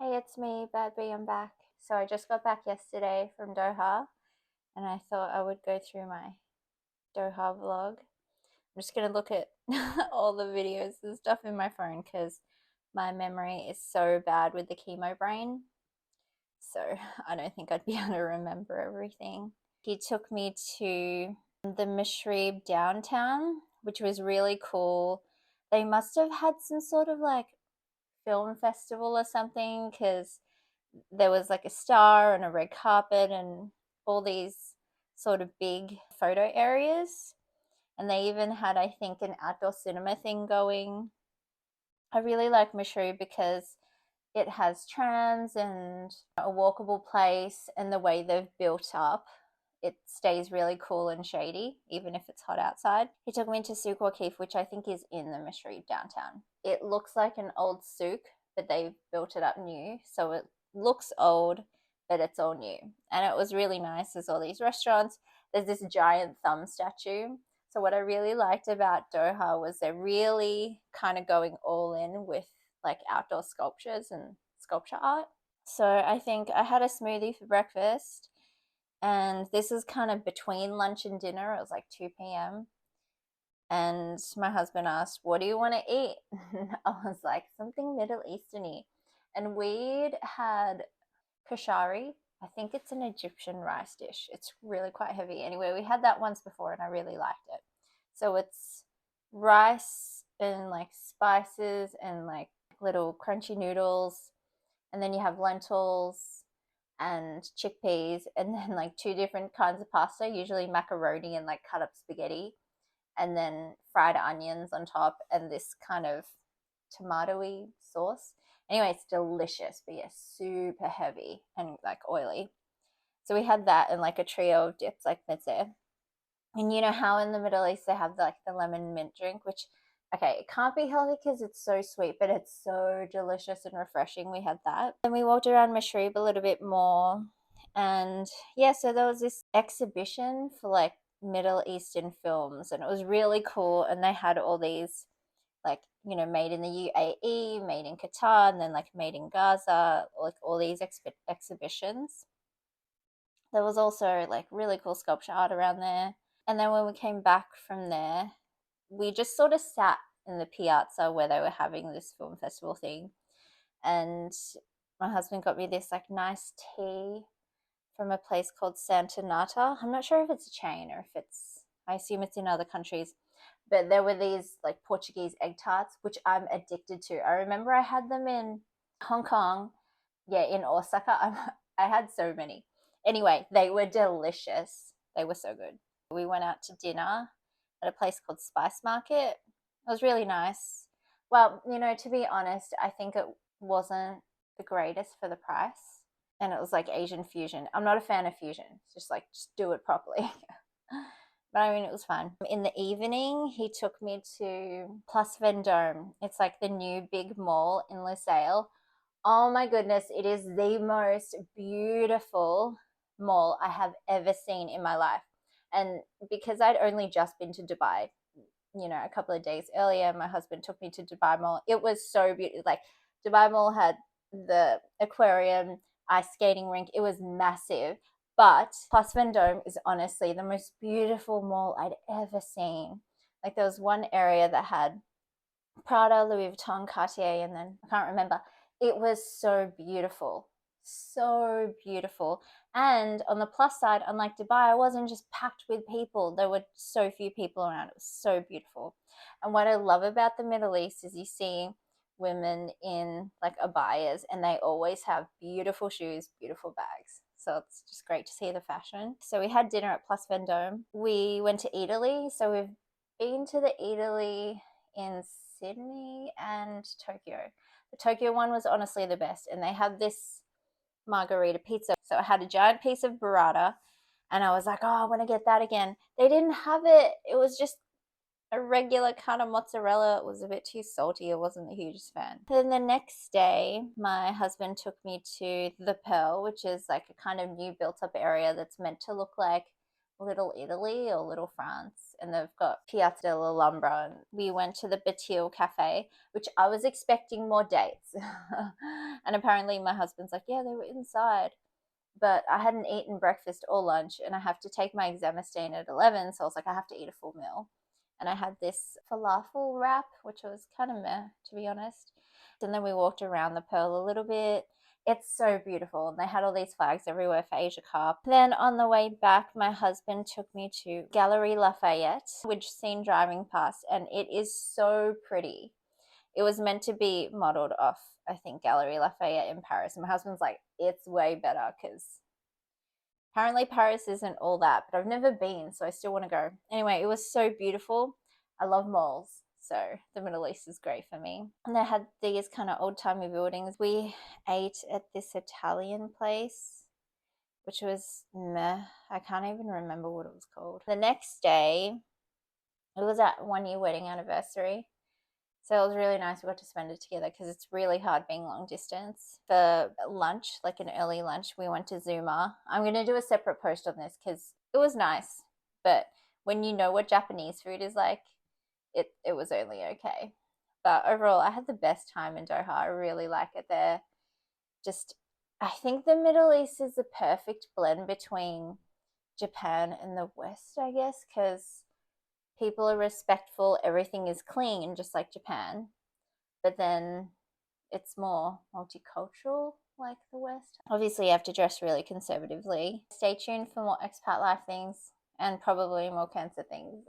Hey, it's me, Bad Bee, I'm back. So I just got back yesterday from Doha and I thought I would go through my Doha vlog. I'm just going to look at all the videos and stuff in my phone because my memory is so bad with the chemo brain. So I don't think I'd be able to remember everything. He took me to the Mashrib downtown, which was really cool. They must have had some sort of like film festival or something because there was like a star and a red carpet and all these sort of big photo areas. And they even had, I think, an outdoor cinema thing going. I really like Mashru because it has trams and a walkable place, and the way they've built up, it stays really cool and shady, even if it's hot outside. He took me to Souk Waqif, which I think is in the Mashru downtown. It looks like an old souk, but they've built it up new. So it looks old, but it's all new. And it was really nice. There's all these restaurants. There's this giant thumb statue. So what I really liked about Doha was they're really kind of going all in with like outdoor sculptures and sculpture art. So I think I had a smoothie for breakfast, and this is kind of between lunch and dinner. It was like 2 p.m. And my husband asked, "What do you want to eat?" And I was like, "Something Middle Easterny." And we'd had kashari. I think it's an Egyptian rice dish. It's really quite heavy. Anyway, we had that once before and I really liked it. So it's rice and like spices and like little crunchy noodles, and then you have lentils and chickpeas, and then like two different kinds of pasta, usually macaroni and like cut up spaghetti, and then fried onions on top, and this kind of tomatoey sauce. Anyway, it's delicious, but yeah, super heavy and like oily. So we had that and like a trio of dips, like mezze. And you know how in the Middle East they have like the lemon mint drink, which okay, it can't be healthy because it's so sweet, but it's so delicious and refreshing. We had that. Then we walked around Mashrib a little bit more. And yeah, so there was this exhibition for like Middle Eastern films, and it was really cool. And they had all these like, you know, made in the UAE, made in Qatar, and then like made in Gaza, like all these exhibitions. There was also like really cool sculpture art around there. And then when we came back from there, we just sort of sat in the piazza where they were having this film festival thing. And my husband got me this like nice tea from a place called Santa Nata. I'm not sure if it's a chain or if it's, I assume it's in other countries. But there were these like Portuguese egg tarts, which I'm addicted to. I remember I had them in Hong Kong, yeah, in Osaka. I had so many. Anyway, they were delicious. They were so good. We went out to dinner at a place called Spice Market. It was really nice. Well, you know, to be honest, I think it wasn't the greatest for the price. And it was like Asian fusion. I'm not a fan of fusion. It's just like, just do it properly. But I mean, it was fun. In the evening, he took me to Place Vendome. It's like the new big mall in Lusail. Oh my goodness, it is the most beautiful mall I have ever seen in my life. And because I'd only just been to Dubai, you know, a couple of days earlier, my husband took me to Dubai Mall. It was so beautiful. Like Dubai Mall had the aquarium, ice skating rink. It was massive. But Plus Vendome is honestly the most beautiful mall I'd ever seen. Like there was one area that had Prada, Louis Vuitton, Cartier, and then I can't remember. It was so beautiful. So beautiful. And on the plus side, unlike Dubai, I wasn't just packed with people. There were so few people around. It was so beautiful. And what I love about the Middle East is you see women in like abayas, and they always have beautiful shoes, beautiful bags. So it's just great to see the fashion. So we had dinner at Plus Vendome. We went to Italy. So we've been to the Italy in Sydney and Tokyo. The Tokyo one was honestly the best, and they had this margarita pizza. So I had a giant piece of burrata, and I was like, oh, I want to get that again. They didn't have it. It was just a regular kind of mozzarella. It was a bit too salty. I wasn't the hugest fan. Then the next day, my husband took me to the Pearl, which is like a kind of new built up area that's meant to look like Little Italy or Little France, and they've got Piazza dell'Alhambra. And we went to the Batil Cafe, which I was expecting more dates. And apparently my husband's like, yeah, they were inside. But I hadn't eaten breakfast or lunch, and I have to take my examen at 11, so I was like, I have to eat a full meal. And I had this falafel wrap, which was kind of meh, to be honest. And then we walked around the Pearl a little bit. It's so beautiful. And they had all these flags everywhere for Asia Cup. Then on the way back, my husband took me to Galerie Lafayette, which seen driving past, and it is so pretty. It was meant to be modeled off, I think, Galerie Lafayette in Paris. And my husband's like, it's way better because apparently Paris isn't all that, but I've never been, so I still want to go. Anyway, it was so beautiful. I love malls, so the Middle East is great for me. And they had these kind of old-timey buildings. We ate at this Italian place, which was meh. I can't even remember what it was called. The next day, it was our 1 year wedding anniversary. So it was really nice. We got to spend it together because it's really hard being long distance. For lunch, like an early lunch, we went to Zuma. I'm going to do a separate post on this because it was nice. But when you know what Japanese food is like, it was only okay. But overall, I had the best time in Doha. I really like it there. Just, I think the Middle East is the perfect blend between Japan and the West, I guess, because people are respectful, everything is clean, just like Japan. But then it's more multicultural, like the West. Obviously, you have to dress really conservatively. Stay tuned for more expat life things and probably more cancer things.